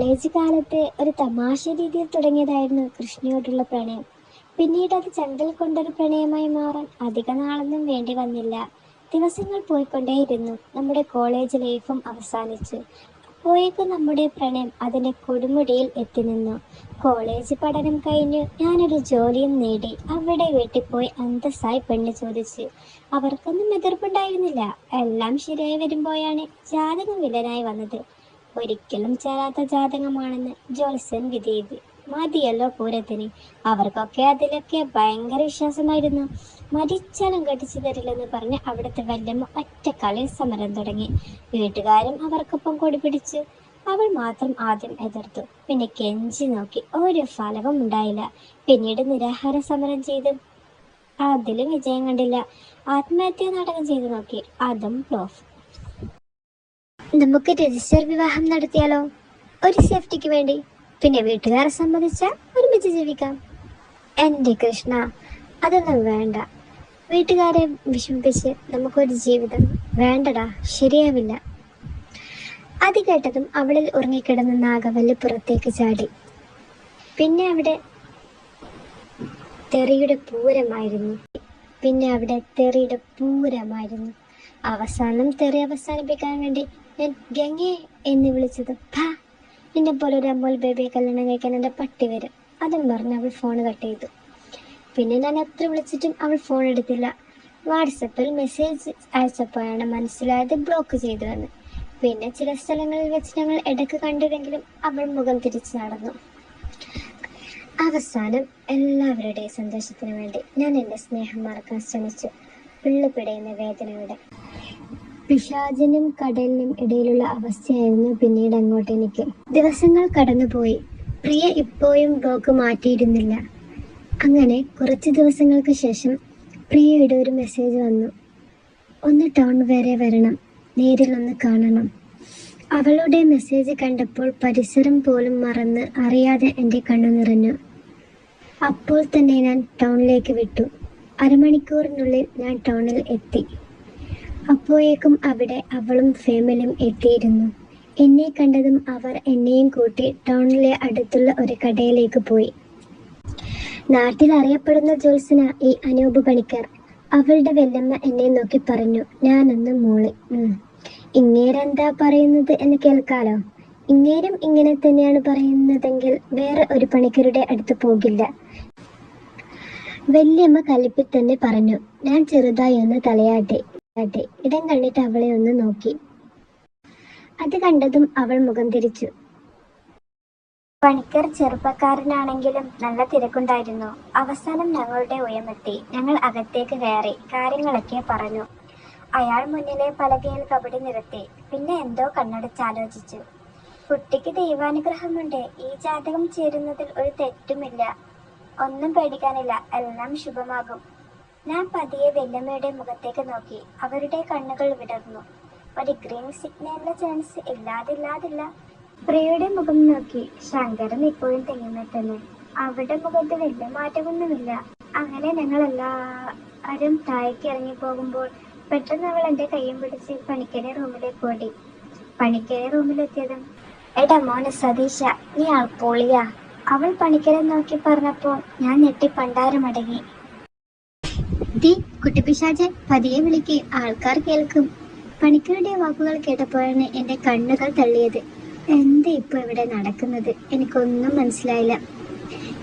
College കാലത്ത് ഒരു തമാശ രീതിയിൽ തുടങ്ങിയതായിരുന്നു കൃഷ്ണയോടുള്ള പ്രണയം. പിന്നീട് അത് ചങ്കൽ കൊണ്ടൊരു പ്രണയമായി മാറാൻ അധിക നാളൊന്നും വേണ്ടി വന്നില്ല. ദിവസങ്ങൾ പോയിക്കൊണ്ടേയിരുന്നു. നമ്മുടെ കോളേജ് ലൈഫും അവസാനിച്ചു. അപ്പോഴേക്കും നമ്മുടെ പ്രണയം അതിന്റെ കൊടുമുടിയിൽ എത്തി നിന്നു. കോളേജ് പഠനം കഴിഞ്ഞു ഞാനൊരു ജോലിയും നേടി അവിടെ വീട്ടിൽ പോയി അന്തസ്സായി പെണ്ണ് ചോദിച്ചു. അവർക്കൊന്നും എതിർപ്പുണ്ടായിരുന്നില്ല. എല്ലാം ശരിയായി വരുമ്പോഴാണ് ജാതകം വില്ലനായി വന്നത്. ഒരിക്കലും ചേരാത്ത ജാതകമാണെന്ന് ജ്യോത്സ്യൻ വിധി മതിയല്ലോ പൂരത്തിന്. അവർക്കൊക്കെ അതിലൊക്കെ ഭയങ്കര വിശ്വാസമായിരുന്നു. മരിച്ചാലും കെട്ടിച്ചു തരില്ലെന്ന് പറഞ്ഞ് അവിടുത്തെ വല്യമ്മ ഒറ്റക്കാലിൽ സമരം തുടങ്ങി. വീട്ടുകാരും അവർക്കൊപ്പം കൊടി പിടിച്ചു. അവൾ മാത്രം ആദ്യം എതിർത്തു, പിന്നെ കെഞ്ചി നോക്കി. ഒരു ഫലവും ഉണ്ടായില്ല. പിന്നീട് നിരാഹാര സമരം ചെയ്ത് അതിലും വിജയം കണ്ടില്ല. ആത്മഹത്യാ നാടകം ചെയ്തു നോക്കി, അതും ഫ്ലോപ്പ്. നമുക്ക് രജിസ്റ്റർ വിവാഹം നടത്തിയാലോ? ഒരു സേഫ്റ്റിക്ക് വേണ്ടി. പിന്നെ വീട്ടുകാരെ സമ്മതിച്ചാൽ ഒരുമിച്ച് ജീവിക്കാം. എൻ്റെ കൃഷ്ണ, അതൊന്നും വേണ്ട. വീട്ടുകാരെ വിഷമിപ്പിച്ച് നമുക്കൊരു ജീവിതം വേണ്ടടാ, ശരിയാവില്ല. അത് കേട്ടതും അവളിൽ ഉറങ്ങിക്കിടന്ന നാഗവല്ലി പുറത്തേക്ക് ചാടി. പിന്നെ അവിടെ തെറിയുടെ പൂരമായിരുന്നു. അവസാനം തെറി അവസാനിപ്പിക്കാൻ വേണ്ടി ഞാൻ ഗംഗേ എന്ന് വിളിച്ചത്. നിന്നെ പോലെ ഒരു അമ്മോൽ ബേബിയെ കല്യാണം കഴിക്കാൻ എൻ്റെ പട്ടി വരും. അതും പറഞ്ഞ് അവൾ ഫോൺ കട്ട് ചെയ്തു. പിന്നെ ഞാൻ എത്ര വിളിച്ചിട്ടും അവൾ ഫോൺ എടുത്തില്ല. വാട്സപ്പിൽ മെസ്സേജ് അയച്ചപ്പോഴാണ് മനസ്സിലായത് ബ്ലോക്ക് ചെയ്തുവെന്ന്. പിന്നെ ചില സ്ഥലങ്ങളിൽ വെച്ച് ഞങ്ങൾ ഇടയ്ക്ക് കണ്ടിരുന്നെങ്കിലും അവൾ മുഖം തിരിച്ചു നടന്നു. അവസാനം എല്ലാവരുടെയും സന്തോഷത്തിന് വേണ്ടി ഞാൻ എൻ്റെ സ്നേഹം മറക്കാൻ ശ്രമിച്ചു. പിള്ളുപിടയുന്ന വേദനയുടെ. പിശാചിനും കടലിനും ഇടയിലുള്ള അവസ്ഥയായിരുന്നു പിന്നീട് അങ്ങോട്ട് എനിക്ക്. ദിവസങ്ങൾ കടന്നുപോയി. പ്രിയ ഇപ്പോഴും ബ്ലോക്ക് മാറ്റിയിരുന്നില്ല. അങ്ങനെ കുറച്ച് ദിവസങ്ങൾക്ക് ശേഷം പ്രിയയുടെ ഒരു മെസ്സേജ് വന്നു. ഒന്ന് ടൗൺ വരെ വരണം, നേരിൽ ഒന്ന് കാണണം. അവളുടെ മെസ്സേജ് കണ്ടപ്പോൾ പരിസരം പോലും മറന്ന് അറിയാതെ എൻ്റെ കണ്ണു നിറഞ്ഞു. അപ്പോൾ തന്നെ ഞാൻ ടൗണിലേക്ക് വിട്ടു. അരമണിക്കൂറിനുള്ളിൽ ഞാൻ ടൗണിൽ എത്തി. അപ്പോഴേക്കും അവിടെ അവളും ഫാമിലിയും എത്തിയിരുന്നു. എന്നെ കണ്ടതും അവർ എന്നെയും കൂട്ടി ടൗണിലെ അടുത്തുള്ള ഒരു കടയിലേക്ക് പോയി. നാട്ടിൽ അറിയപ്പെടുന്ന ജ്യോത്സ്യന ഈ അനൂപ് പണിക്കർ. അവളുടെ വല്യമ്മ എന്നെ നോക്കി പറഞ്ഞു. ഞാനൊന്ന് മൂളി. ഇങ്ങേരെന്താ പറയുന്നത് എന്ന് കേൾക്കാലോ. ഇങ്ങേരും ഇങ്ങനെ തന്നെയാണ് പറയുന്നതെങ്കിൽ വേറെ ഒരു പണിക്കരുടെ അടുത്ത് പോകില്ല. വല്യമ്മ കലിപ്പിൽ തന്നെ പറഞ്ഞു. ഞാൻ ചെറുതായി ഒന്ന് തലയാട്ടി. ഇടം കണ്ടിട്ട് അവളെ ഒന്ന് നോക്കി. അത് കണ്ടതും അവൾ മുഖം തിരിച്ചു. പണിക്കർ ചെറുപ്പക്കാരനാണെങ്കിലും നല്ല തിരക്കുണ്ടായിരുന്നു. അവസാനം ഞങ്ങളുടെ ഉയമെത്തി. ഞങ്ങൾ അകത്തേക്ക് കയറി കാര്യങ്ങളൊക്കെ പറഞ്ഞു. അയാൾ മുന്നിലെ പലകയിൽ കബഡി നിരത്തി. പിന്നെ എന്തോ കണ്ണടച്ചാലോചിച്ചു. കുട്ടിക്ക് ദൈവാനുഗ്രഹമുണ്ട്. ഈ ജാതകം ചേരുന്നതിൽ ഒരു തെറ്റുമില്ല. ഒന്നും പേടിക്കാനില്ല. എല്ലാം ശുഭമാകും. ഞാൻ പതിയെ വല്യമ്മയുടെ മുഖത്തേക്ക് നോക്കി. അവരുടെ കണ്ണുകൾ വിടർന്നു. ഒരു ഗ്രീൻ സിഗ്നലിന്റെ ചാൻസ് ഇല്ലാതില്ല. പ്രിയയുടെ മുഖം നോക്കി. ശങ്കരൻ ഇപ്പോഴും തെങ്ങുമേ തന്നെ. അവരുടെ മുഖത്ത് വലിയ മാറ്റമൊന്നുമില്ല. അങ്ങനെ ഞങ്ങൾ എല്ലാവരും താഴേക്ക് ഇറങ്ങി പോകുമ്പോൾ പെട്ടെന്ന് അവൾ എൻ്റെ കയ്യും പിടിച്ച് പണിക്കരെ റൂമിലേക്ക് ഓടി. പണിക്കരെ റൂമിലെത്തിയതും എടാ മോനെ സതീശ, നീ പൊളിയാ, അവൾ പണിക്കരെ നോക്കി പറഞ്ഞപ്പോൾ ഞാൻ ഞെട്ടി പണ്ടാരമടങ്ങി. കുട്ടിപ്പിശാചെ, പതിയെ വിളിക്ക്, ആൾക്കാർ കേൾക്കും. പണിക്കരുടെ വാക്കുകൾ കേട്ടപ്പോഴാണ് എൻ്റെ കണ്ണുകൾ തള്ളിയത്. എന്താ ഇപ്പൊ ഇവിടെ നടക്കുന്നത്? എനിക്കൊന്നും മനസ്സിലായില്ല.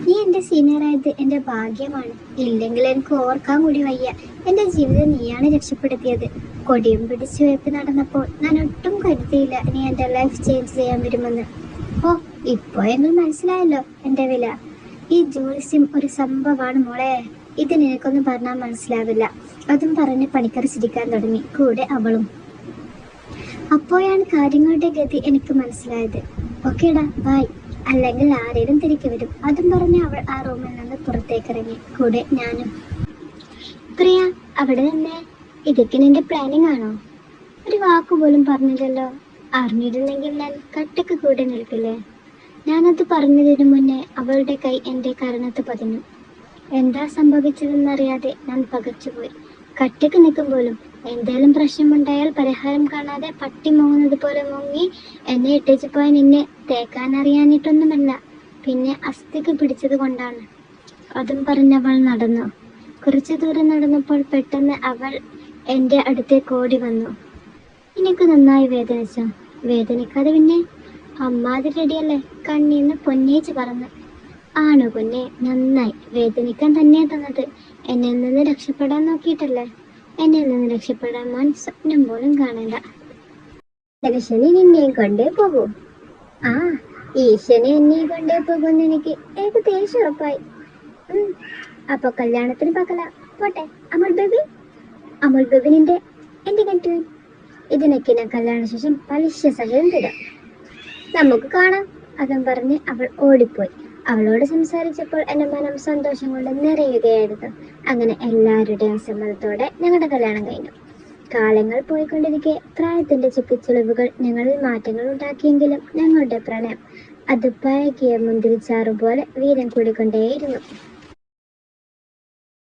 നീ എൻ്റെ സീനിയറായത് എൻ്റെ ഭാഗ്യമാണ്. ഇല്ലെങ്കിൽ എനിക്ക് ഓർക്കാൻ കൂടി വയ്യ. എൻ്റെ ജീവിതം നീയാണ് രക്ഷപ്പെടുത്തിയത്. കൊടിയും പിടിച്ചു വെപ്പ് നടന്നപ്പോൾ ഞാൻ ഒട്ടും കരുതിയില്ല നീ എൻ്റെ ലൈഫ് ചേഞ്ച് ചെയ്യാൻ വരുമെന്ന്. ഓ, ഇപ്പോഴെങ്കിലും മനസ്സിലായല്ലോ എൻ്റെ വില. ഈ ജ്യോത്സ്യം ഒരു സംഭവമാണ് മോളെ. ഇത് നിനക്കൊന്നും പറഞ്ഞാൽ മനസ്സിലാവില്ല. അതും പറഞ്ഞ് പണിക്കർ ചിരിക്കാൻ തുടങ്ങി. കൂടെ അവളും. അപ്പോഴാണ് കാര്യങ്ങളുടെ ഗതി എനിക്ക് മനസ്സിലായത്. ഓക്കേടാ, ബൈ, അല്ലെങ്കിൽ ആരേലും തിരികെ വരും. അതും പറഞ്ഞ് അവൾ ആ റൂമിൽ നിന്ന് പുറത്തേക്ക് ഇറങ്ങി. കൂടെ ഞാനും. പ്രിയ, അവിടെ തന്നെ. ഇതൊക്കെ നിന്റെ പ്ലാനിങ് ആണോ? ഒരു വാക്കുപോലും പറഞ്ഞില്ലല്ലോ. അറിഞ്ഞിരുന്നെങ്കിൽ ഞാൻ കട്ടക്ക് കൂടെ നിൽക്കില്ലേ? ഞാനത് പറഞ്ഞതിനു മുന്നേ അവളുടെ കൈ എൻ്റെ കരണത്ത് പതിഞ്ഞു. എന്താ സംഭവിച്ചതെന്നറിയാതെ ഞാൻ പകച്ചുപോയി. കട്ടക്ക് നിൽക്കും പോലും എന്തേലും പ്രശ്നമുണ്ടായാൽ പരിഹാരം കാണാതെ പട്ടി മുങ്ങുന്നത് പോലെ മുങ്ങി എന്നെ ഇട്ടേച്ചു പോയ നിന്നെ തേക്കാൻ അറിയാനിട്ടൊന്നുമല്ല, പിന്നെ അസ്ഥിക്ക് പിടിച്ചത് കൊണ്ടാണ്. അതും പറഞ്ഞവൾ നടന്നു. കുറച്ചു ദൂരം നടന്നപ്പോൾ പെട്ടെന്ന് അവൾ എൻ്റെ അടുത്തേക്ക് ഓടി വന്നു. എനിക്ക് നന്നായി വേദനിച്ചോ? വേദനിക്കാതെ പിന്നെ? അമ്മാതിരി അടിയല്ലേ, കണ്ണീന്ന് പൊന്നേച്ച് പറഞ്ഞു. ആണോ പൊന്നെ, നന്നായി. വേദനിക്കാൻ തന്നെ തന്നത്. എന്നിൽ നിന്ന് രക്ഷപ്പെടാൻ നോക്കിയിട്ടല്ലേ? എന്നിൽ നിന്ന് രക്ഷപ്പെടാൻ മോൻ സ്വപ്നം പോലും കാണണ്ട. ശനി നിന്നെയും കൊണ്ടേ പോകൂ. ആ, ഈശനെ എന്നെയും കൊണ്ടേ പോകുമെന്ന് എനിക്ക് ഏകദേശം ഉറപ്പായി. അപ്പൊ കല്യാണത്തിന് പകല പോട്ടെ. അമൽ ബേബി, അമൽ ബേബി എന്റെ കെട്ടുവൻ. ഇതിനൊക്കെ ഞാൻ കല്യാണശേഷം പലിശ സഹിതം തരാം. നമുക്ക് കാണാം. അതും പറഞ്ഞ് അവൾ ഓടിപ്പോയി. അവളോട് സംസാരിച്ചപ്പോൾ എന്റെ മനം സന്തോഷം കൊണ്ട് നിറയുകയായിരുന്നു. അങ്ങനെ എല്ലാവരുടെയും സമ്മതത്തോടെ ഞങ്ങളുടെ കല്യാണം കഴിഞ്ഞു. കാലങ്ങൾ പോയിക്കൊണ്ടിരിക്കെ പ്രായത്തിന്റെ ചുക്കിച്ചുളിവുകൾ ഞങ്ങളിൽ മാറ്റങ്ങൾ ഉണ്ടാക്കിയെങ്കിലും ഞങ്ങളുടെ പ്രണയം അത് പഴകിയ മുന്തിരിച്ചാറുപോലെ വീരം കൂടിക്കൊണ്ടേയിരുന്നു.